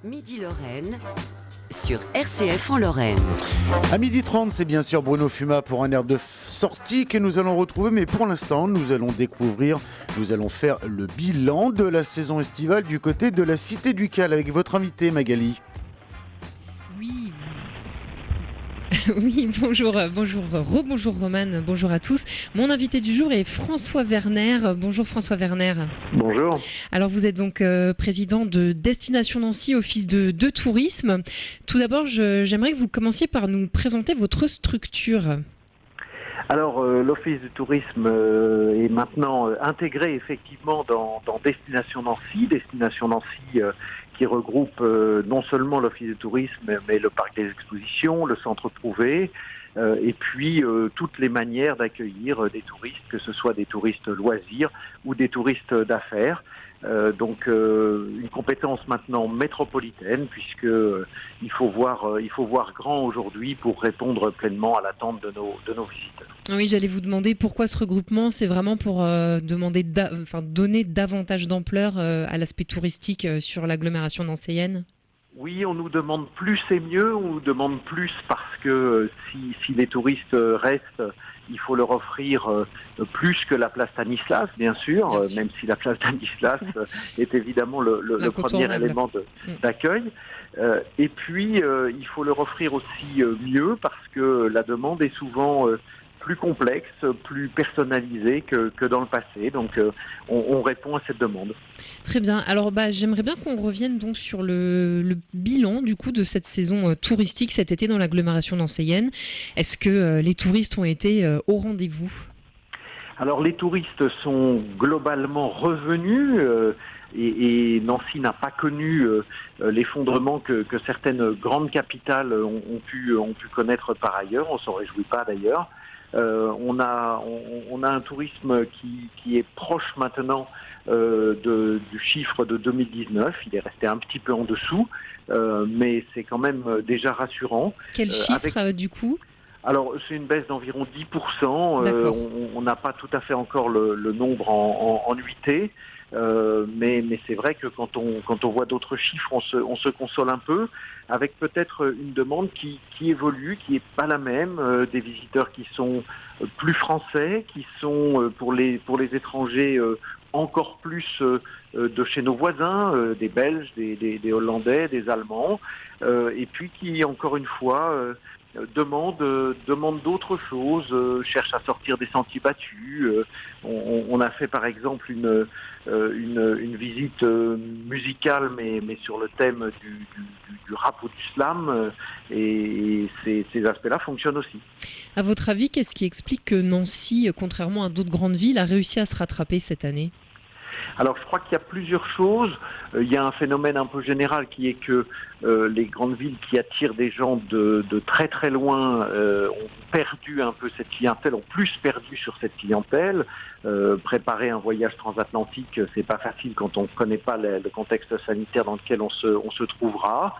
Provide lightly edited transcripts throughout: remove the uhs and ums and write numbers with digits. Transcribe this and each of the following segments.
Midi Lorraine sur RCF en Lorraine. À 12h30, c'est bien sûr Bruno Fuma pour un air de sortie que nous allons retrouver. Mais pour l'instant, nous allons faire le bilan de la saison estivale du côté de la Cité du Cal avec votre invité Magali. Oui. Oui, bonjour Romane, bonjour à tous. Mon invité du jour est François Werner. Bonjour François Werner. Bonjour. Alors vous êtes donc président de Destination Nancy, office de tourisme. Tout d'abord, j'aimerais que vous commenciez par nous présenter votre structure. Alors l'office du tourisme est maintenant intégré effectivement dans Destination Nancy. Destination Nancy qui regroupe non seulement l'office du tourisme mais le parc des expositions, le centre Prouvé et puis toutes les manières d'accueillir des touristes, que ce soit des touristes loisirs ou des touristes d'affaires. Donc une compétence maintenant métropolitaine puisque il faut voir grand aujourd'hui pour répondre pleinement à l'attente de nos visiteurs. Oui, j'allais vous demander pourquoi ce regroupement, c'est vraiment pour donner davantage d'ampleur à l'aspect touristique sur l'agglomération nancéienne. Oui, on nous demande plus et mieux, on nous demande plus parce que si les touristes restent, il faut leur offrir plus que la place Stanislas, bien sûr. Même si la place Stanislas est évidemment le premier élément d'accueil. Et puis, il faut leur offrir aussi mieux parce que la demande est souvent plus complexe, plus personnalisée que dans le passé. Donc, on répond à cette demande. Très bien. Alors, j'aimerais bien qu'on revienne donc sur le bilan du coup de cette saison touristique cet été dans l'agglomération nancéienne. Est-ce que les touristes ont été au rendez-vous ? Alors, les touristes sont globalement revenus et Nancy n'a pas connu l'effondrement que certaines grandes capitales ont pu connaître par ailleurs. On s'en réjouit pas d'ailleurs. On a un tourisme qui est proche maintenant du chiffre de 2019. Il est resté un petit peu en dessous, mais c'est quand même déjà rassurant. Quel chiffre du coup ? Alors c'est une baisse d'environ 10%. On n'a pas tout à fait encore le nombre en nuitée. Mais c'est vrai que quand on voit d'autres chiffres, on se console un peu, avec peut-être une demande qui évolue, qui est pas la même, des visiteurs qui sont plus français, qui sont pour les étrangers encore plus de chez nos voisins, des Belges, des Hollandais, des Allemands, et puis qui encore une fois demande d'autres choses, cherche à sortir des sentiers battus. On a fait par exemple une visite musicale, mais sur le thème du rap ou du slam, et ces aspects-là fonctionnent aussi. À votre avis, qu'est-ce qui explique que Nancy, contrairement à d'autres grandes villes, a réussi à se rattraper cette année ? Alors je crois qu'il y a plusieurs choses. Il y a un phénomène un peu général qui est que les grandes villes qui attirent des gens de très très loin ont perdu un peu cette clientèle, ont plus perdu sur cette clientèle. Préparer un voyage transatlantique, c'est pas facile quand on ne connaît pas le contexte sanitaire dans lequel on se trouvera.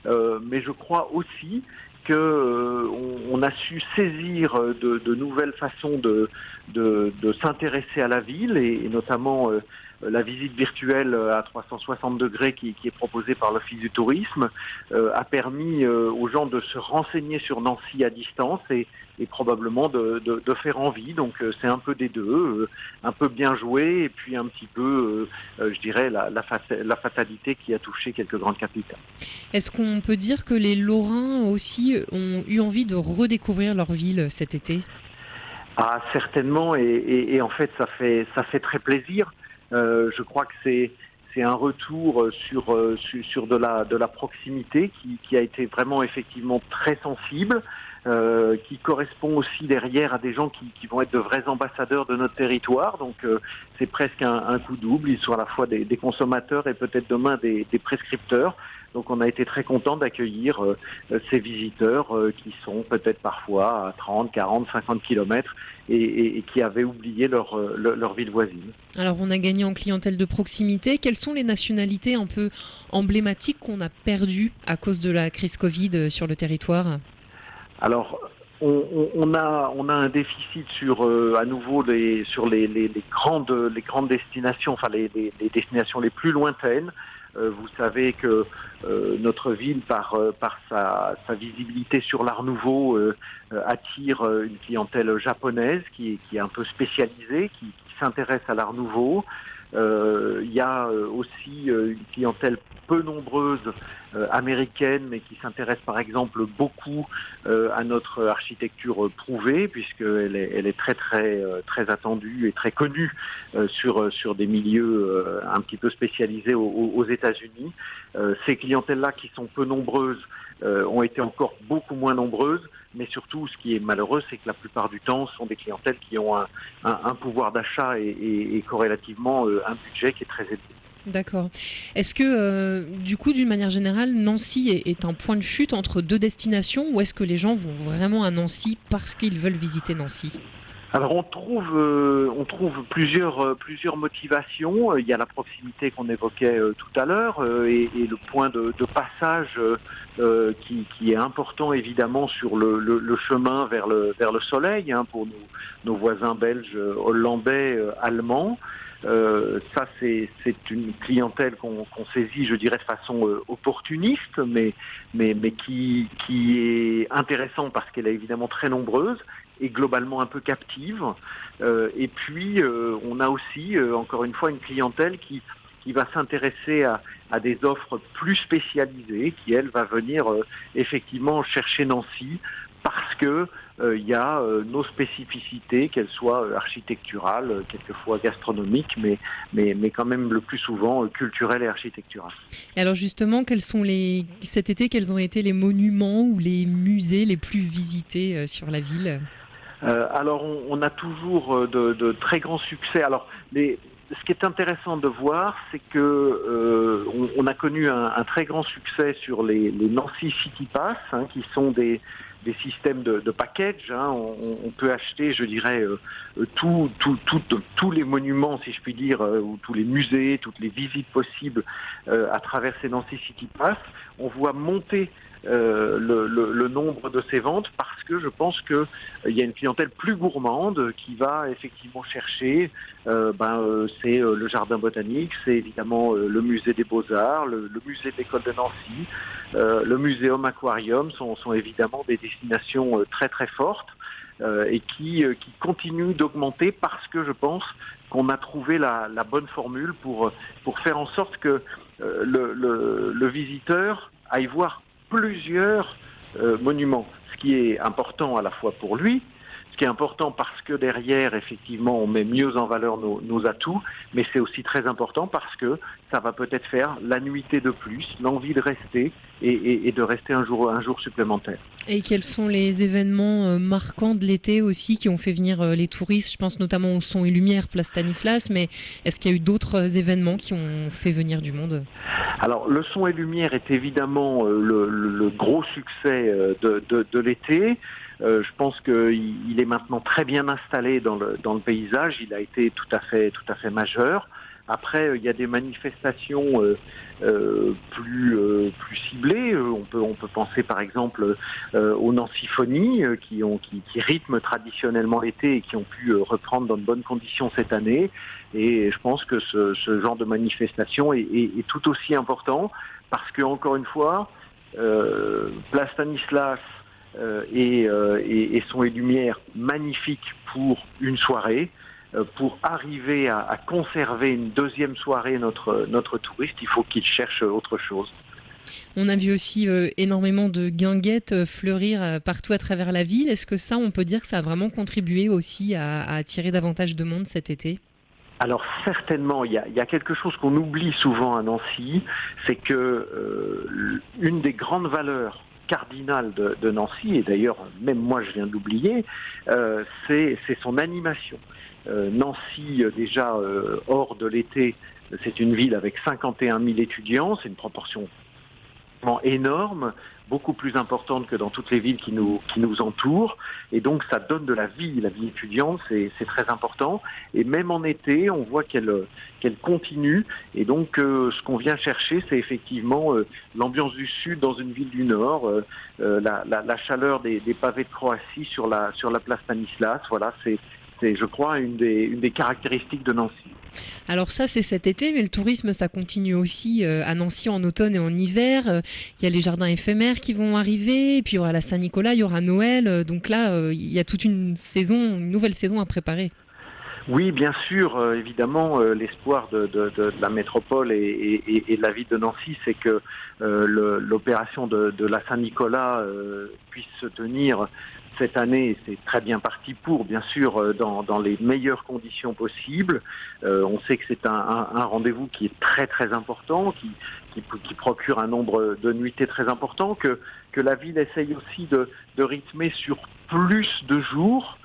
Mais je crois aussi qu'on a su saisir de nouvelles façons de s'intéresser à la ville et notamment la visite virtuelle à 360 degrés qui est proposée par l'Office du tourisme a permis aux gens de se renseigner sur Nancy à distance et probablement de faire envie. Donc c'est un peu des deux, un peu bien joué et puis un petit peu, je dirais, la fatalité qui a touché quelques grandes capitales. Est-ce qu'on peut dire que les Lorrains aussi ont eu envie de redécouvrir leur ville cet été ? Ah, certainement, et en fait ça fait très plaisir. Je crois que c'est un retour sur de la proximité qui a été vraiment effectivement très sensible, qui correspond aussi derrière à des gens qui vont être de vrais ambassadeurs de notre territoire. Donc c'est presque un coup double. Ils sont à la fois des consommateurs et peut-être demain des prescripteurs. Donc on a été très content d'accueillir ces visiteurs qui sont peut-être parfois à 30, 40, 50 kilomètres et qui avaient oublié leur ville voisine. Alors on a gagné en clientèle de proximité. Quelles sont les nationalités un peu emblématiques qu'on a perdues à cause de la crise Covid sur le territoire ? Alors on a un déficit sur à nouveau sur les grandes destinations, enfin les destinations les plus lointaines. Vous savez que notre ville, par sa visibilité sur l'Art Nouveau, attire une clientèle japonaise qui est un peu spécialisée, qui s'intéresse à l'Art Nouveau. Il y a aussi une clientèle peu nombreuse américaine, mais qui s'intéresse par exemple beaucoup à notre architecture prouvée, puisqu'elle est très attendue et très connue sur des milieux un petit peu spécialisés aux États-Unis. Ces clientèles-là, qui sont peu nombreuses, ont été encore beaucoup moins nombreuses, mais surtout, ce qui est malheureux, c'est que la plupart du temps, ce sont des clientèles qui ont un pouvoir d'achat et corrélativement un budget qui est très élevé. D'accord. Est-ce que, du coup, d'une manière générale, Nancy est un point de chute entre deux destinations, ou est-ce que les gens vont vraiment à Nancy parce qu'ils veulent visiter Nancy ? Alors on trouve plusieurs motivations. Il y a la proximité qu'on évoquait tout à l'heure et le point de passage qui est important évidemment sur le chemin vers le soleil pour nos voisins belges, hollandais, allemands. Ça c'est une clientèle qu'on saisit, je dirais, de façon opportuniste, mais qui est intéressante parce qu'elle est évidemment très nombreuse et globalement un peu captive. Et puis on a aussi encore une fois une clientèle qui va s'intéresser à des offres plus spécialisées, qui elle va venir effectivement chercher Nancy parce que il y a nos spécificités, qu'elles soient architecturales, quelquefois gastronomiques, mais quand même le plus souvent culturelles et architecturales. Et alors justement, cet été, quels ont été les monuments ou les musées les plus visités sur la ville ? Alors on a toujours de très grands succès. Alors ce qui est intéressant de voir, c'est que on a connu un très grand succès sur les Nancy City Pass, qui sont des systèmes de package. On peut acheter, je dirais, tous les monuments, si je puis dire, ou tous les musées, toutes les visites possibles à travers ces Nancy City Pass. On voit monter le nombre de ces ventes parce que je pense que il y a une clientèle plus gourmande qui va effectivement chercher c'est le jardin botanique, c'est évidemment le musée des Beaux-Arts, le musée de l'école de Nancy, le muséum aquarium sont évidemment des destinations très très fortes et qui continuent d'augmenter parce que je pense qu'on a trouvé la bonne formule pour faire en sorte que le visiteur aille voir plusieurs monuments, ce qui est important à la fois pour lui, ce qui est important parce que derrière, effectivement, on met mieux en valeur nos atouts, mais c'est aussi très important parce que ça va peut-être faire l'annuité de plus, l'envie de rester et de rester un jour supplémentaire. Et quels sont les événements marquants de l'été aussi qui ont fait venir les touristes ? Je pense notamment au Son et Lumière, Place Stanislas, mais est-ce qu'il y a eu d'autres événements qui ont fait venir du monde ? Alors, le Son et Lumière est évidemment le gros succès de l'été. Je pense qu'il est maintenant très bien installé dans le paysage. Il a été tout à fait majeur. Après, il y a des manifestations plus ciblées. On peut penser par exemple aux Nancyphonies qui rythment traditionnellement l'été et qui ont pu reprendre dans de bonnes conditions cette année. Et je pense que ce genre de manifestation est tout aussi important parce que, encore une fois, Place Stanislas et Son et Lumière, magnifique pour une soirée. Pour arriver à conserver une deuxième soirée notre touriste, il faut qu'il cherche autre chose. On a vu aussi énormément de guinguettes fleurir partout à travers la ville. Est-ce que ça, on peut dire que ça a vraiment contribué aussi à attirer davantage de monde cet été ? Alors certainement, il y a quelque chose qu'on oublie souvent à Nancy, c'est que une des grandes valeurs cardinales de Nancy, et d'ailleurs même moi je viens de l'oublier, c'est son animation. Nancy, déjà hors de l'été, c'est une ville avec 51 000 étudiants, c'est une proportion énorme, beaucoup plus importante que dans toutes les villes qui nous entourent, et donc ça donne de la vie étudiante, c'est très important, et même en été, on voit qu'elle continue, et donc ce qu'on vient chercher, c'est effectivement l'ambiance du Sud dans une ville du Nord, la chaleur des pavés de Croatie sur la place Stanislas, voilà, je crois, une des caractéristiques de Nancy. Alors ça, c'est cet été, mais le tourisme, ça continue aussi à Nancy en automne et en hiver. Il y a les jardins éphémères qui vont arriver, et puis il y aura la Saint-Nicolas, il y aura Noël. Donc là, il y a toute une nouvelle saison à préparer. Oui, bien sûr, évidemment, l'espoir de la métropole et de la ville de Nancy, c'est que l'opération de la Saint-Nicolas puisse se tenir cette année. C'est très bien parti pour, bien sûr, dans les meilleures conditions possibles. On sait que c'est un rendez-vous qui est très très important, qui procure un nombre de nuitées très important, que la ville essaye aussi de rythmer sur plus de jours,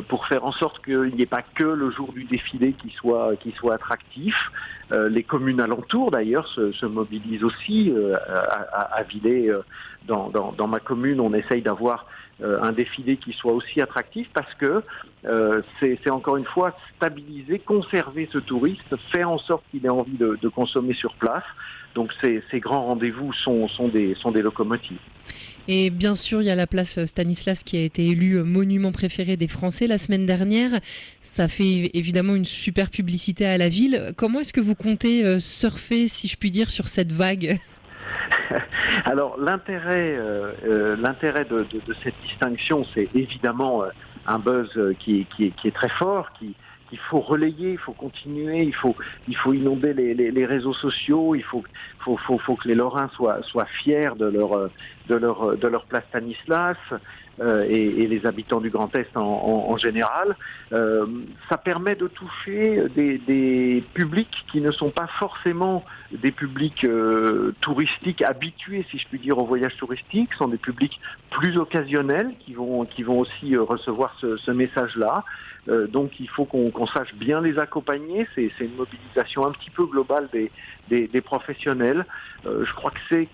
pour faire en sorte qu'il n'y ait pas que le jour du défilé qui soit attractif. Les communes alentours d'ailleurs se mobilisent aussi. À Villers, dans ma commune, on essaye d'avoir un défilé qui soit aussi attractif, parce que c'est encore une fois stabiliser, conserver ce touriste, faire en sorte qu'il ait envie de consommer sur place. Donc ces grands rendez-vous sont des locomotives. Et bien sûr, il y a la place Stanislas qui a été élue monument préféré des Français la semaine dernière. Ça fait évidemment une super publicité à la ville. Comment est-ce que vous comptez surfer, si je puis dire, sur cette vague ? Alors l'intérêt de cette distinction, c'est évidemment un buzz qui est très fort, qu'il faut relayer, il faut continuer, il faut inonder les réseaux sociaux, il faut que les Lorrains soient fiers de leur place Stanislas, et les habitants du Grand Est en général. Ça permet de toucher des publics qui ne sont pas forcément des publics touristiques habitués, si je puis dire, au voyage touristique. Ce sont des publics plus occasionnels qui vont aussi recevoir ce message-là. Donc il faut qu'on sache bien les accompagner. C'est une mobilisation un petit peu globale des professionnels. Je crois que c'est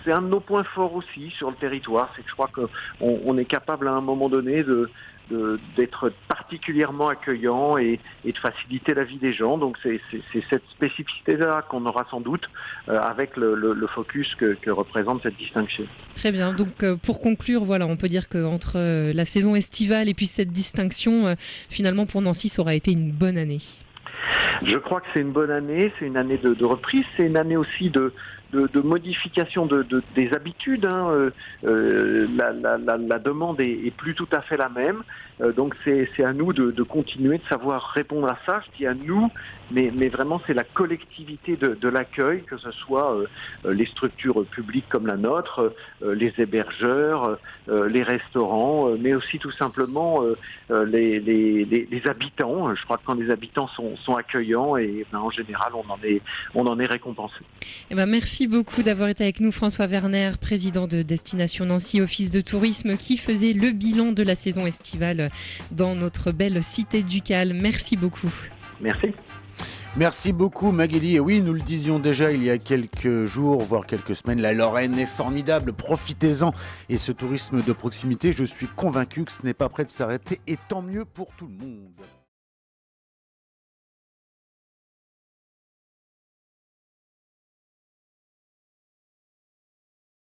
un de nos points forts aussi sur le territoire, c'est que je crois qu'on est capable à un moment donné d'être particulièrement accueillant et de faciliter la vie des gens. Donc c'est cette spécificité-là qu'on aura sans doute avec le focus que représente cette distinction. Très bien. Donc pour conclure, voilà, on peut dire qu'entre la saison estivale et puis cette distinction, finalement pour Nancy, ça aura été une bonne année. Je crois que c'est une bonne année, c'est une année de reprise, c'est une année aussi de modification des habitudes. La demande est plus tout à fait la même. Donc c'est à nous de continuer de savoir répondre à ça. Je dis à nous, mais vraiment c'est la collectivité de l'accueil, que ce soit les structures publiques comme la nôtre, les hébergeurs, les restaurants, mais aussi tout simplement les habitants. Je crois que quand les habitants sont accueillants, et en général on en est récompensé. Eh ben, merci beaucoup d'avoir été avec nous, François Werner, président de Destination Nancy, office de tourisme, qui faisait le bilan de la saison estivale dans notre belle cité ducale. Merci beaucoup. Merci. Merci beaucoup Magali. Et oui, nous le disions déjà il y a quelques jours, voire quelques semaines, la Lorraine est formidable, profitez-en. Et ce tourisme de proximité, je suis convaincu que ce n'est pas prêt de s'arrêter, et tant mieux pour tout le monde.